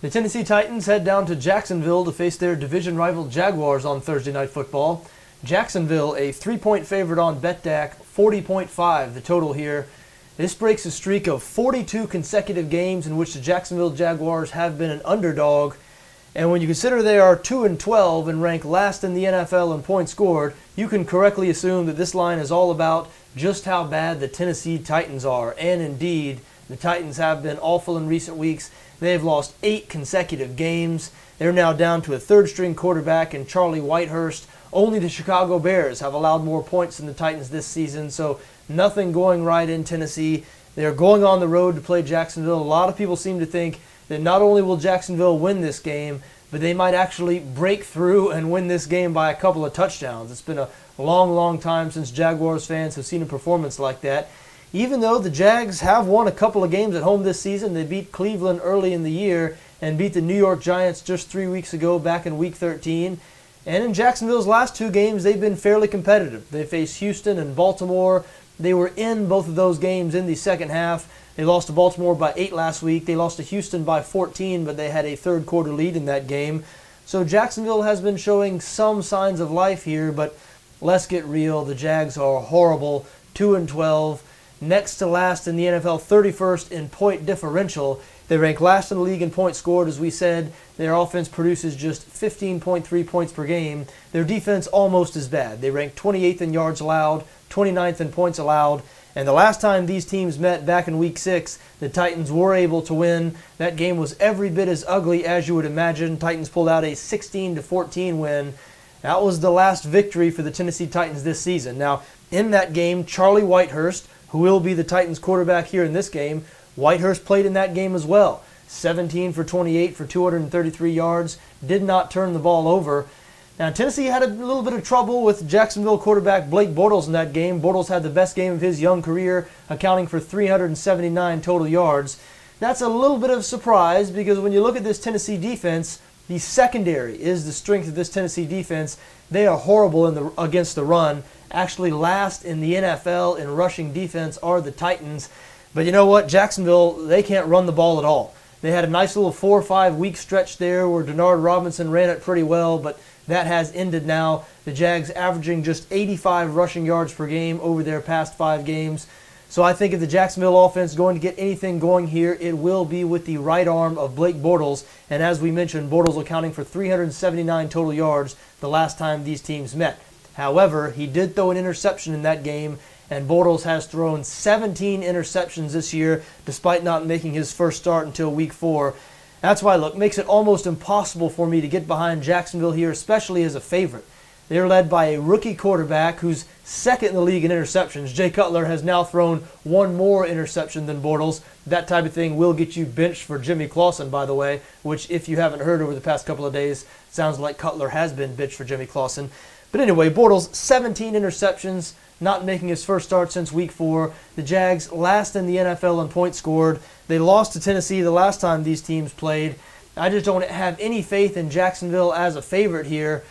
The Tennessee Titans head down to Jacksonville to face their division rival Jaguars on Thursday Night Football. Jacksonville, a 3-point favorite on BETDAQ, 40.5 the total here. This breaks a streak of 42 consecutive games in which the Jacksonville Jaguars have been an underdog. And when you consider they are 2-12 and rank last in the NFL in points scored, you can correctly assume that this line is all about just how bad the Tennessee Titans are. And indeed, the Titans have been awful in recent weeks. They've lost 8 consecutive games. They're now down to a third-string quarterback in Charlie Whitehurst. Only the Chicago Bears have allowed more points than the Titans this season, so nothing going right in Tennessee. They're going on the road to play Jacksonville. A lot of people seem to think that not only will Jacksonville win this game, but they might actually break through and win this game by a couple of touchdowns. It's been a long, long time since Jaguars fans have seen a performance like that. Even though the Jags have won a couple of games at home this season, they beat Cleveland early in the year and beat the New York Giants just 3 weeks ago back in Week 13. And in Jacksonville's last 2 games, they've been fairly competitive. They faced Houston and Baltimore. They were in both of those games in the second half. They lost to Baltimore by 8 last week. They lost to Houston by 14, but they had a third-quarter lead in that game. So Jacksonville has been showing some signs of life here, but let's get real. The Jags are horrible, 2-12. Next to last in the NFL, 31st in point differential. They rank last in the league in points scored. As we said, their offense produces just 15.3 points per game. Their defense almost as bad. They rank 28th in yards allowed, 29th in points allowed. And the last time these teams met back in Week 6, the Titans were able to win. That game was every bit as ugly as you would imagine. Titans pulled out a 16-14 win. That was the last victory for the Tennessee Titans this season. Now, in that game, Charlie Whitehurst, who will be the Titans quarterback here in this game, Whitehurst played in that game as well. 17 for 28 for 233 yards. Did not turn the ball over. Now, Tennessee had a little bit of trouble with Jacksonville quarterback Blake Bortles in that game. Bortles had the best game of his young career, accounting for 379 total yards. That's a little bit of a surprise because when you look at this Tennessee defense, the secondary is the strength of this Tennessee defense. They are horrible against the run. Actually, last in the NFL in rushing defense are the Titans. But you know what? Jacksonville, they can't run the ball at all. They had a nice little 4 or 5 week stretch there where Denard Robinson ran it pretty well, but that has ended now. The Jags averaging just 85 rushing yards per game over their past 5 games. So I think if the Jacksonville offense is going to get anything going here, it will be with the right arm of Blake Bortles. And as we mentioned, Bortles accounting for 379 total yards the last time these teams met. However, he did throw an interception in that game, and Bortles has thrown 17 interceptions this year, despite not making his first start until Week 4. That's why, look, makes it almost impossible for me to get behind Jacksonville here, especially as a favorite. They're led by a rookie quarterback who's second in the league in interceptions. Jay Cutler has now thrown 1 more interception than Bortles. That type of thing will get you benched for Jimmy Clausen, by the way, which, if you haven't heard over the past couple of days, sounds like Cutler has been benched for Jimmy Clausen. But anyway, Bortles, 17 interceptions, not making his first start since Week 4. The Jags last in the NFL in points scored. They lost to Tennessee the last time these teams played. I just don't have any faith in Jacksonville as a favorite here,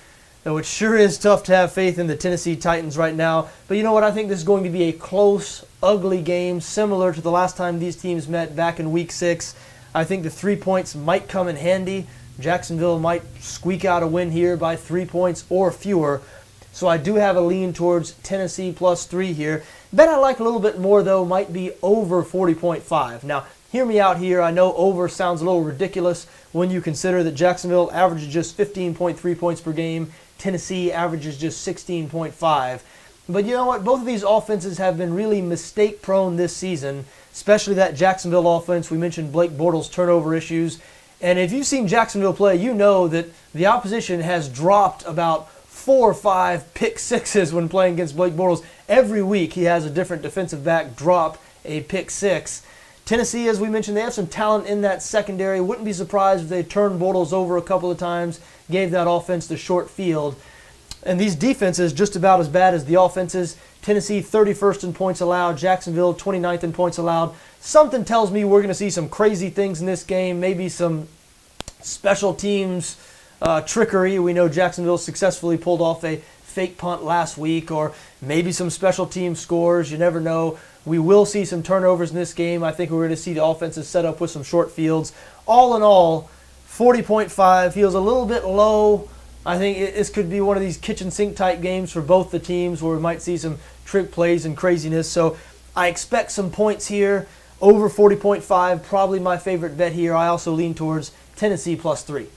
though it sure is tough to have faith in the Tennessee Titans right now. But you know what? I think this is going to be a close, ugly game, similar to the last time these teams met back in Week 6. I think the 3 points might come in handy. Jacksonville might squeak out a win here by 3 points or fewer. So I do have a lean towards Tennessee +3 here. Bet I like a little bit more, though, might be over 40.5. Now, hear me out here. I know over sounds a little ridiculous when you consider that Jacksonville averages just 15.3 points per game. Tennessee averages just 16.5. But you know what? Both of these offenses have been really mistake-prone this season, especially that Jacksonville offense. We mentioned Blake Bortles' turnover issues. And if you've seen Jacksonville play, you know that the opposition has dropped about 4 or 5 pick sixes when playing against Blake Bortles. Every week he has a different defensive back drop a pick 6. Tennessee, as we mentioned, they have some talent in that secondary. Wouldn't be surprised if they turned Bortles over a couple of times, gave that offense the short field. And these defenses just about as bad as the offenses. Tennessee 31st in points allowed, Jacksonville 29th in points allowed. Something tells me we're going to see some crazy things in this game, maybe some special teams trickery. We know Jacksonville successfully pulled off a fake punt last week, or maybe some special team scores. You never know. We will see some turnovers in this game. I think we're going to see the offenses set up with some short fields. All in all, 40.5 feels a little bit low. I think this could be one of these kitchen sink type games for both the teams where we might see some trick plays and craziness. So I expect some points here. Over 40.5, probably my favorite bet here. I also lean towards Tennessee +3.